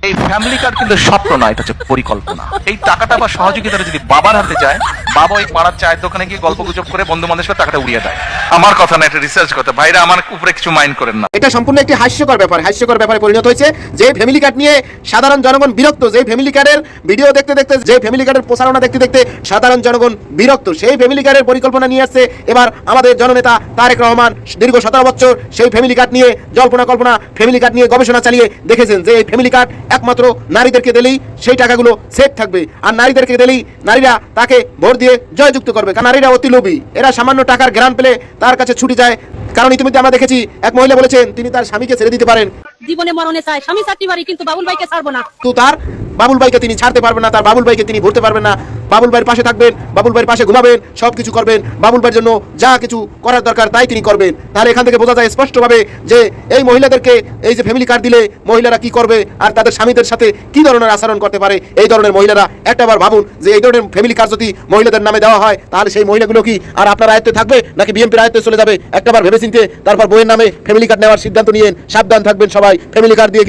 এই family card কিন্তু স্বপ্ন নয়, এটা হচ্ছে পরিকল্পনা। এই টাকাটা বা সহযোগিতাটা যদি বাবার হাতে যায়, বাবা ওই পাড়ার চায়ের দোকানে গিয়ে গল্প গুজব করে বন্ধু বান্ধবের টাকাটা উড়িয়ে দেয়। আমার কথা না, এটা রিসার্চ করতে, ভাইরা আমার উপরে কিছু মাইন্ড করেন না। এটা সম্পূর্ণ একটি হাস্যকর ব্যাপারে পরিণত হয়েছে। যে ফ্যামিলি কার্ড নিয়ে সাধারণ জনগণ বিরক্ত, যে ফ্যামিলি কার্ডের ভিডিও দেখতে দেখতে, যে ফ্যামিলি কার্ডের প্রচারণা দেখতে দেখতে সাধারণ জনগণ বিরক্ত, সেই ফ্যামিলি কার্ডের পরিকল্পনা নিয়ে আসছে এবার আমাদের জননেতা তারেক রহমান। দীর্ঘ 17 বছর সেই ফ্যামিলি কার্ড নিয়ে জল্পনা কল্পনা, ফ্যামিলি কার্ড নিয়ে গবেষণা চালিয়ে দেখেছেন যে এই ফ্যামিলি কার্ড একমাত্র নারীদেরকে দিলেই সেই টাকাগুলো সেফ থাকবে, আর নারীদেরকে দিলেই নারীরা তাকে ভোট দিয়ে জয়যুক্ত করবে। কারণ নারীরা অতি লোভী, এরা সামান্য টাকার ঘ্রাণ পেলে তার কাছে ছুটে যায়। কারণ ইতিমধ্যে আমরা দেখেছি এক মহিলা বলেছেন তিনি তার স্বামীকে ছেড়ে দিতে পারেন, জীবনে মরণে চাই, স্বামী চাকরি বাড়ি, কিন্তু বাবুল ভাইকে ছাড়বো না। তো তার বাবুল ভাইকে তিনি ছাড়তে পারবেন না, তার বাবুল ভাইকে তিনি ভরতে পারবেন না। বাবুল ভাইয়ের পাশে থাকবেন, বাবুল ভাইয়ের পাশে ঘুমাবেন, সব কিছু করবেন, বাবুল ভাইয়ের জন্য যা কিছু করার দরকার তাই তিনি করবেন। তাহলে এখান থেকে বোঝা যায় স্পষ্টভাবে যে এই মহিলাদেরকে এই যে ফ্যামিলি কার্ড দিলে মহিলারা কি করবে আর তাদের স্বামীদের সাথে কি ধরনের আচরণ করতে পারে। এই ধরনের মহিলারা একটাবার ভাবুন যে এই ধরনের ফ্যামিলি কার্ড যদি মহিলাদের নামে দেওয়া হয় তাহলে সেই মহিলাগুলো কি আর আপনার আয়ত্তে থাকবে নাকি বিএনপির আয়ত্তে চলে যাবে? একটাবার ভেবেচিন্তে তারপর বইয়ের নামে ফ্যামিলি কার্ড নেওয়ার সিদ্ধান্ত নিয়েন। সাবধান থাকবেন সবাই ফ্যামিলি কার্ড দিয়ে।